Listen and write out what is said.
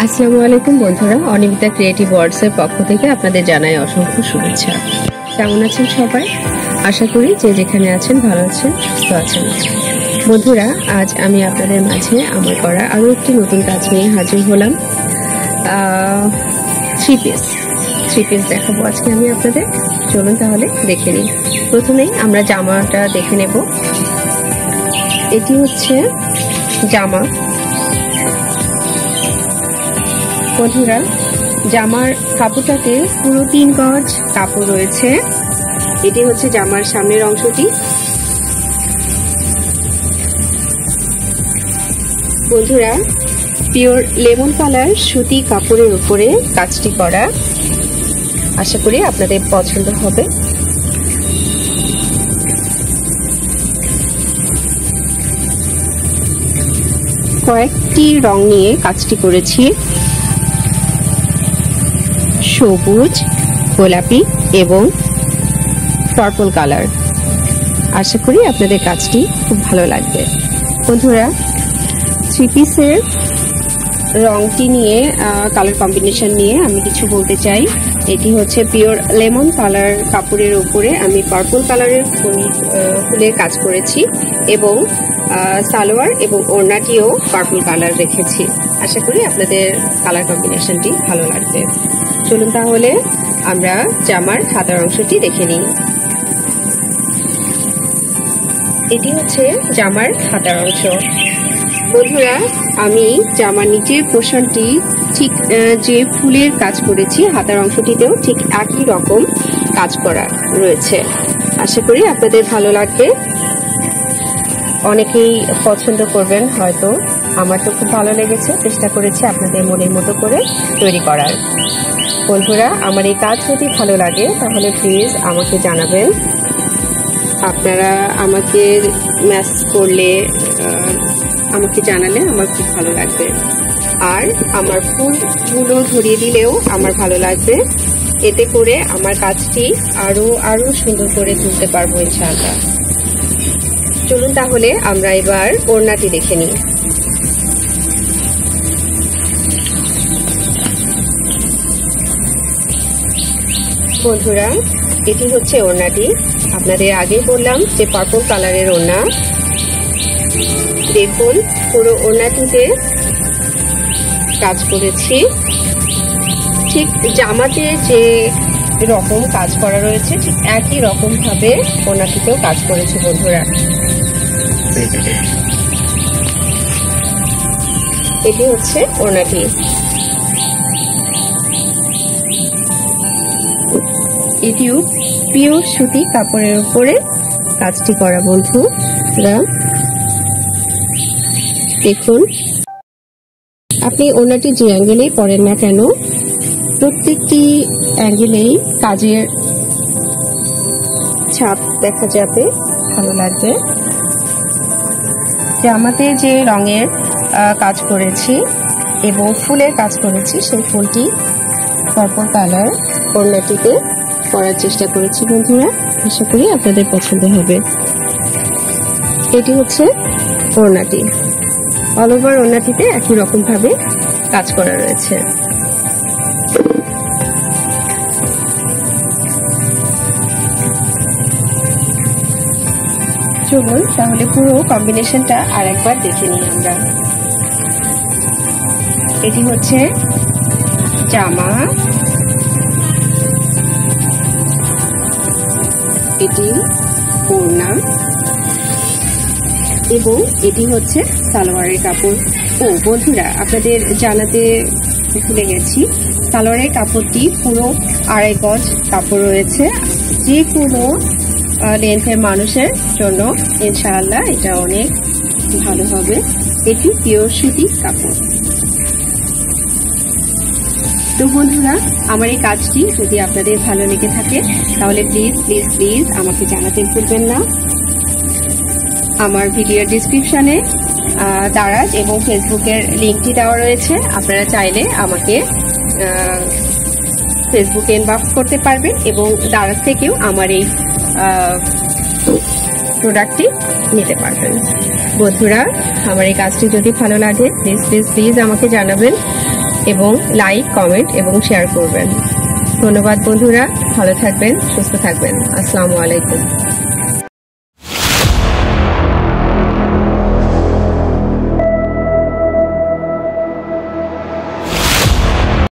আসসালামু আলাইকুম বন্ধুরা, অনিমিতা ক্রিয়েটিভ ওয়ার্ডসের পক্ষ থেকে আপনাদের জানাই অসংখ্য শুভেচ্ছা। কেমন আছেন সবাই? আশা করি যে যেখানে আছেন ভালো আছেন, সুস্থ আছেন। বন্ধুরা, আজ আমি আপনাদের মাঝে আমার করা আরও একটি নতুন কাজ নিয়ে হাজির হলাম। থ্রি পিস দেখাবো আজকে আমি আপনাদের। চলুন তাহলে দেখে নিই। প্রথমেই আমরা জামাটা দেখে নেব। এটি হচ্ছে জামা। বন্ধুরা, জামার কাপড়টাতে পুরো 3 গজ কাপড় রয়েছে। এটি হচ্ছে জামার সামনের অংশটি। বন্ধুরা, পিওর লেমন কালার সুতি কাপড়ের উপরে কাজটি করা। আশা করি আপনাদের পছন্দ হবে। কয়েকটি রং নিয়ে কাজটি করেছি, সবুজ, গোলাপি এবং পার্পল কালার। আশা করি আপনাদের কাজটি খুব ভালো লাগবে। বন্ধুরা, থ্রি পিসের রংটি নিয়ে, কালার কম্বিনেশন নিয়ে আমি কিছু বলতে চাই। এটি হচ্ছে পিওর লেমন কালার কাপড়ের উপরে আমি পার্পল কালারের ফুলের কাজ করেছি এবং সালোয়ার এবং ওড়নাটিও পার্পল কালার রেখেছি। আশা করি আপনাদের কালার কম্বিনেশনটি ভালো লাগবে। চলুন তাহলে আমরা জামার হাতার অংশটি দেখে নিই। এটি হচ্ছে জামার হাতার অংশ। বন্ধুরা, আমি জামার নিচের পোর্শনটি ঠিক যে ফুলের কাজ করেছি, হাতার অংশটিতেও ঠিক একই রকম কাজ করা রয়েছে। আশা করি আপনাদের ভালো লাগবে। অনেকেই পছন্দ করবেন হয়তো। আমার তো খুব ভালো লেগেছে। চেষ্টা করেছি আপনাদের মনের মতো করে তৈরি করার। বন্ধুরা, আমার এই কাজ যদি ভালো লাগে তাহলে প্লিজ আমাকে জানাবেন। আপনারা আমাকে মেসেজ করলে, আমাকে জানালে আমার খুব ভালো লাগবে। আর আমার ফুলগুলো ধরিয়ে দিলেও আমার ভালো লাগবে। এতে করে আমার কাজটি আরো সুন্দর করে তুলতে পারবো ইনশাআল্লাহ। চলুন তাহলে আমরা এবার ওড়নাটি দেখে নিই। বন্ধুরা, এটি হচ্ছে ওড়নাটি। আপনাদের আগেই বললাম যে পার্পল কালারের ওড়না। দেখুন, পুরো ওড়নাটিতে কাজ করেছি। ঠিক জামাতে যে রকম কাজ করা রয়েছে ঠিক একই রকম ভাবে ওড়নাটিতেও কাজ করেছি। বন্ধুরা, এটি হচ্ছে ওড়নাটি। এটিও পিওর সুতি কাপড়ের উপরে কাজটি করা। বন্ধুরা, দেখুন, আপনি ওড়নাটি যে অ্যাঙ্গেলেই পরেন না কেন, প্রত্যেকটি অ্যাঙ্গেলেই কাজের ছাপ দেখা যাবে, ভালো লাগবে। জামাতে যে রঙের কাজ করেছি এবং ফুলের কাজ করেছি, সেই ফুলটি পার্পল কালার ওড়নাটিতে করার চেষ্টা করেছি। বন্ধুরা, আশা করি আপনাদের পছন্দ হবে। এটি হচ্ছে ওড়নাটি। অল ওভার ওড়নাটিতে একই রকম ভাবে কাজ করা রয়েছে। চলুন তাহলে পুরো কম্বিনেশনটা আর একবার দেখে নিই আমরা। এটি হচ্ছে জামা, এটি ওড়না এবং এটি হচ্ছে সালোয়ারের কাপড়। বন্ধুরা, আপনাদের জানাতে ভুলে গেছি, সালোয়ারের কাপড়টি পুরো 2.5 গজ কাপড় রয়েছে। যে কোনো লেন্থের মানুষের জন্য ইনশাআল্লাহ এটা অনেক ভালো হবে। এটি পিওর সুতি কাপড়। তো বন্ধুরা, আমার এই কাজটি যদি আপনাদের ভালো লেগে থাকে তাহলে প্লিজ আমাকে জানাতে ভুলবেন না। আমার ভিডিওর ডিসক্রিপশনে দারাজ এবং ফেসবুকের লিঙ্কটি দেওয়া রয়েছে। আপনারা চাইলে আমাকে ফেসবুকে ইনবক্স করতে পারবেন এবং দারাজ থেকেও আমার এই প্রোডাক্টটি নিতে পারবেন। বন্ধুরা, আমার এই কাজটি যদি ভালো লাগে প্লিজ আমাকে জানাবেন। এবং লাইক, কমেন্ট এবং শেয়ার করবেন। ধন্যবাদ বন্ধুরা, ভালো থাকবেন, সুস্থ থাকবেন। আসসালামু আলাইকুম।